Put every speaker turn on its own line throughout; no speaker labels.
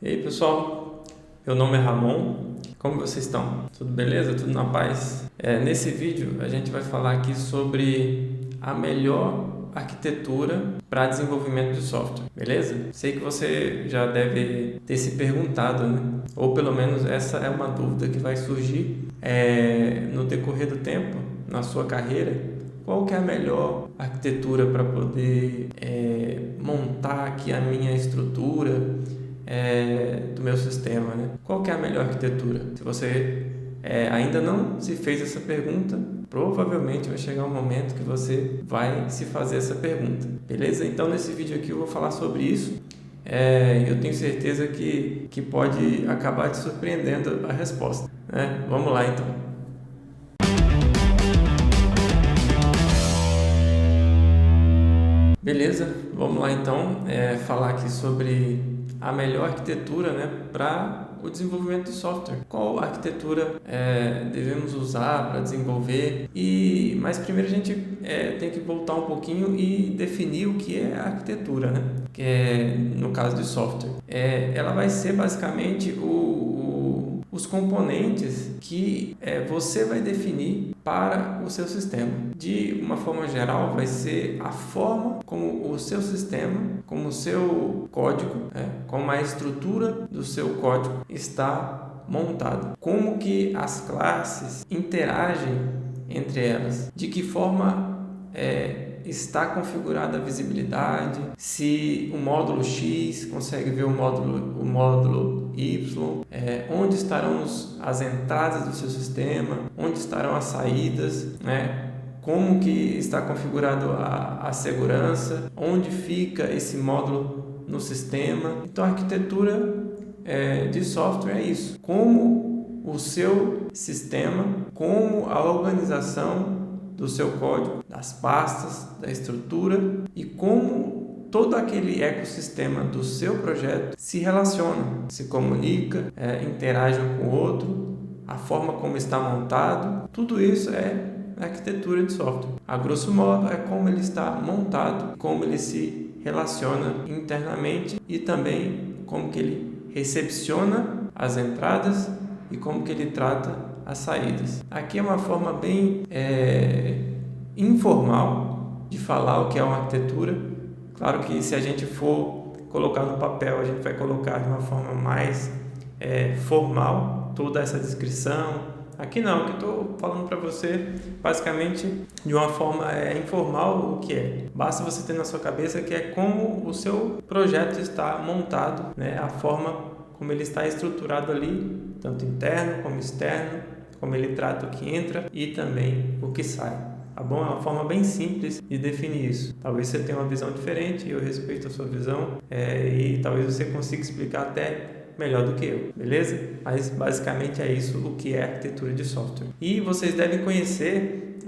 E aí pessoal, meu nome é Ramon, como vocês estão? Tudo beleza? Tudo na paz? Nesse vídeo a gente vai falar aqui sobre a melhor arquitetura para desenvolvimento de software, beleza? Sei que você já deve ter se perguntado, né? Ou pelo menos essa é uma dúvida que vai surgir no decorrer do tempo, na sua carreira. Qual que é a melhor arquitetura para poder montar aqui a minha estrutura do meu sistema, né? Qual que é a melhor arquitetura? Se você ainda não se fez essa pergunta, provavelmente vai chegar um momento que você vai se fazer essa pergunta, beleza? Então nesse vídeo aqui eu vou falar sobre isso. Eu tenho certeza que pode acabar te surpreendendo a resposta, né? Vamos lá então. Beleza, vamos lá então falar aqui sobre a melhor arquitetura, né, para o desenvolvimento de software. Qual arquitetura devemos usar para desenvolver? Mas primeiro a gente tem que voltar um pouquinho e definir o que é a arquitetura, né? Que é, no caso de software. Ela vai ser basicamente os componentes que você vai definir para o seu sistema. De uma forma geral, vai ser a forma como o seu sistema, como o seu código, como a estrutura do seu código está montado. Como que as classes interagem entre elas. De que forma está configurada a visibilidade, se o módulo X consegue ver o módulo Y, onde estarão as entradas do seu sistema, onde estarão as saídas, né? Como que está configurado a segurança, onde fica esse módulo no sistema. Então a arquitetura de software é isso, como o seu sistema, como a organização do seu código, das pastas, da estrutura e como todo aquele ecossistema do seu projeto se relaciona, se comunica, interage um com o outro, a forma como está montado, tudo isso é arquitetura de software. A grosso modo é como ele está montado, como ele se relaciona internamente e também como que ele recepciona as entradas e como que ele trata as saídas. Aqui é uma forma bem informal de falar o que é uma arquitetura. Claro que se a gente for colocar no papel, a gente vai colocar de uma forma mais formal toda essa descrição. Aqui não, que eu estou falando para você basicamente de uma forma informal o que é. Basta você ter na sua cabeça que é como o seu projeto está montado, né? A forma como ele está estruturado ali, tanto interno como externo, como ele trata o que entra e também o que sai. Tá bom? É uma forma bem simples de definir isso. Talvez você tenha uma visão diferente, eu respeito a sua visão e talvez você consiga explicar até melhor do que eu, beleza? Mas basicamente é isso o que é arquitetura de software. E vocês devem conhecer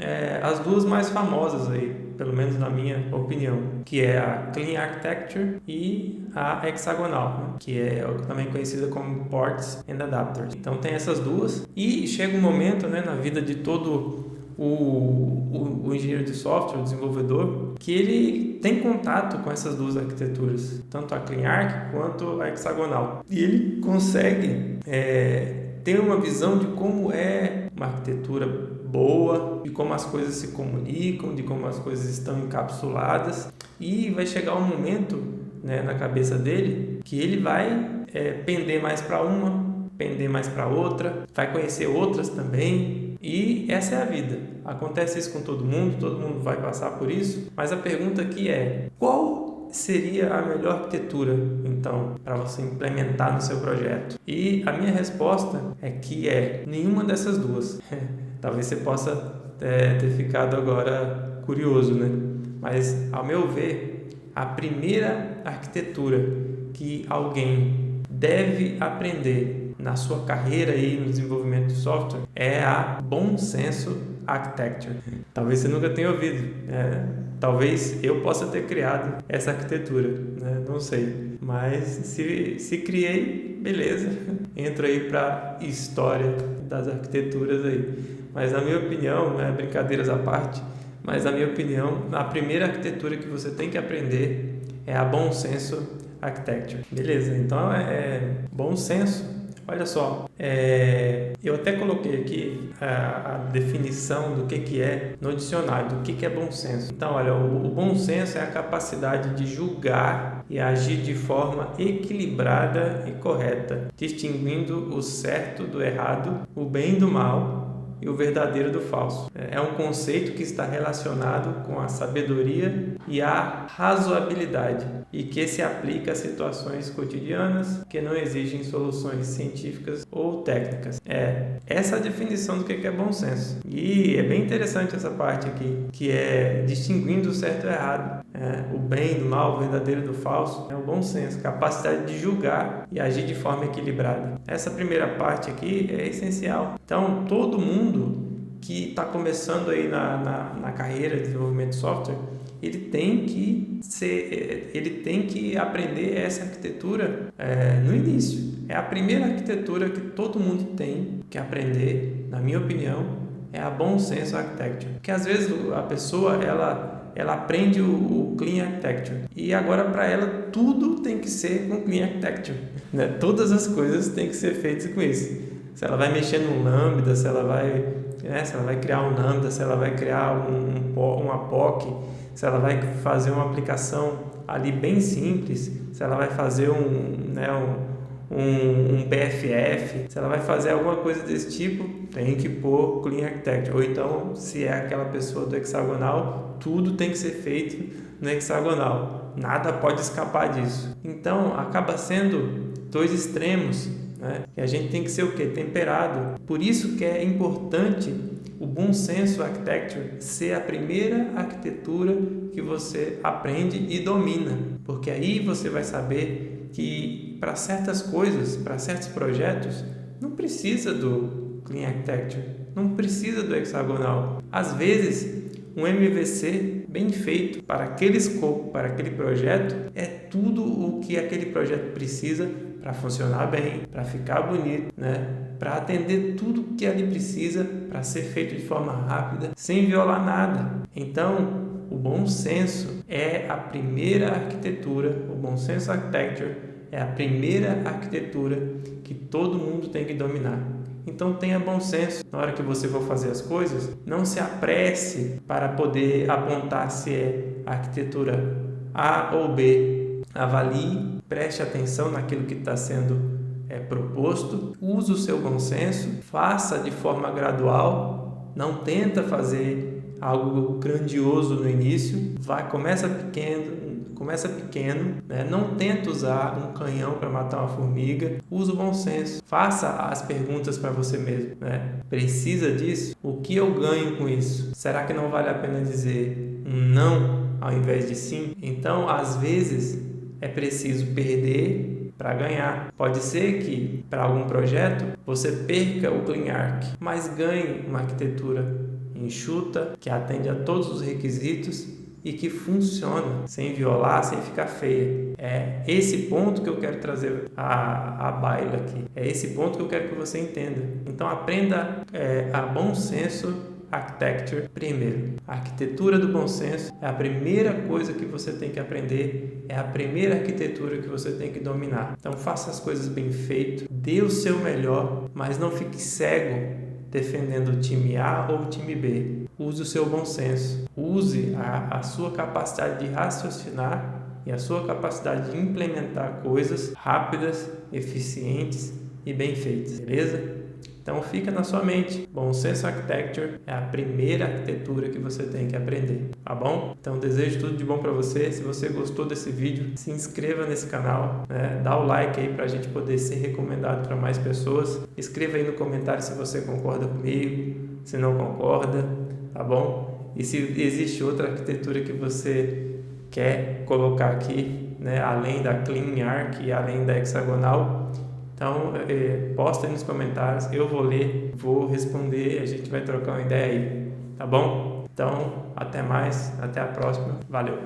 as duas mais famosas aí, pelo menos na minha opinião, que é a Clean Architecture e a Hexagonal, né? Que é também conhecida como Ports and Adapters. Então tem essas duas e chega um momento, né, na vida de todo o engenheiro de software, o desenvolvedor, que ele tem contato com essas duas arquiteturas, tanto a Clean Arch quanto a Hexagonal. E ele consegue ter uma visão de como é uma arquitetura boa, de como as coisas se comunicam, de como as coisas estão encapsuladas. E vai chegar um momento, né, na cabeça dele que ele vai pender mais para uma, pender mais para outra, vai conhecer outras também. E essa é a vida. Acontece isso com todo mundo vai passar por isso. Mas a pergunta aqui é: qual seria a melhor arquitetura, então, para você implementar no seu projeto? E a minha resposta é que nenhuma dessas duas. Talvez você possa ter ficado agora curioso, né? Mas, ao meu ver, a primeira arquitetura que alguém deve aprender na sua carreira aí no desenvolvimento de software é a Bom Senso Architecture. Talvez você nunca tenha ouvido, talvez eu possa ter criado essa arquitetura, né? Não sei, mas se criei, beleza, entro aí para história das arquiteturas aí. Mas na minha opinião, brincadeiras à parte, mas na minha opinião, a primeira arquitetura que você tem que aprender é a Bom Senso Architecture. Beleza, então é bom senso. Olha só, eu até coloquei aqui a definição do que é no dicionário, do que é bom senso. Então, olha, o bom senso é a capacidade de julgar e agir de forma equilibrada e correta, distinguindo o certo do errado, o bem do mal e o verdadeiro do falso. É um conceito que está relacionado com a sabedoria e a razoabilidade e que se aplica a situações cotidianas que não exigem soluções científicas ou técnicas. Essa a definição do que é bom senso. E é bem interessante essa parte aqui, que é distinguindo o certo e o errado, o bem do mal, o verdadeiro do falso. É o bom senso, capacidade de julgar e agir de forma equilibrada. Essa primeira parte aqui é essencial. Então, todo mundo que está começando aí na carreira de desenvolvimento de software, ele tem que aprender essa arquitetura no início. É a primeira arquitetura que todo mundo tem que aprender, na minha opinião, é a Bom Senso Architecture. Porque às vezes a pessoa ela aprende o Clean Architecture e agora para ela tudo tem que ser com Clean Architecture, né? Todas as coisas têm que ser feitas com isso. Se ela vai mexer no Lambda, se ela vai criar um Lambda, se ela vai criar uma POC, se ela vai fazer uma aplicação ali bem simples, se ela vai fazer um BFF, se ela vai fazer alguma coisa desse tipo, tem que pôr Clean Architecture. Ou então, se é aquela pessoa do hexagonal, tudo tem que ser feito no hexagonal. Nada pode escapar disso. Então, acaba sendo dois extremos, né? E a gente tem que ser o quê? Temperado. Por isso que é importante o Bom Senso Architecture ser a primeira arquitetura que você aprende e domina. Porque aí você vai saber que para certas coisas, para certos projetos, não precisa do Clean Architecture, não precisa do hexagonal. Às vezes, um MVC bem feito para aquele escopo, para aquele projeto, é tudo o que aquele projeto precisa para funcionar bem, para ficar bonito, né? Para atender tudo que ali precisa, para ser feito de forma rápida, sem violar nada. Então, o Bom Senso é a primeira arquitetura, o Bom Senso Architecture é a primeira arquitetura que todo mundo tem que dominar. Então tenha bom senso na hora que você for fazer as coisas. Não se apresse para poder apontar se é arquitetura A ou B. Avalie, preste atenção naquilo que está sendo proposto. Use o seu bom senso, faça de forma gradual. Não tenta fazer algo grandioso no início. Começa pequeno, né? Não tenta usar um canhão para matar uma formiga. Use o bom senso. Faça as perguntas para você mesmo, né? Precisa disso? O que eu ganho com isso? Será que não vale a pena dizer um não ao invés de sim? Então, às vezes, é preciso perder para ganhar. Pode ser que, para algum projeto, você perca o Clean Arch, mas ganhe uma arquitetura enxuta, que atende a todos os requisitos e que funciona, sem violar, sem ficar feia. É esse ponto que eu quero trazer à baila aqui. É esse ponto que eu quero que você entenda. Então aprenda a Bom Senso Architecture primeiro. A arquitetura do bom senso é a primeira coisa que você tem que aprender, é a primeira arquitetura que você tem que dominar. Então faça as coisas bem feito, dê o seu melhor, mas não fique cego defendendo o time A ou o time B. Use o seu bom senso, use a sua capacidade de raciocinar e a sua capacidade de implementar coisas rápidas, eficientes e bem feitas, beleza? Então fica na sua mente, Bom Senso Architecture é a primeira arquitetura que você tem que aprender, tá bom? Então desejo tudo de bom para você. Se você gostou desse vídeo, se inscreva nesse canal, né? Dá o like aí para a gente poder ser recomendado para mais pessoas. Escreva aí no comentário se você concorda comigo, se não concorda, tá bom? E se existe outra arquitetura que você quer colocar aqui, né? Além da Clean Arch e além da hexagonal, então, posta aí nos comentários, eu vou ler, vou responder, a gente vai trocar uma ideia aí, tá bom? Então, até mais, até a próxima, valeu!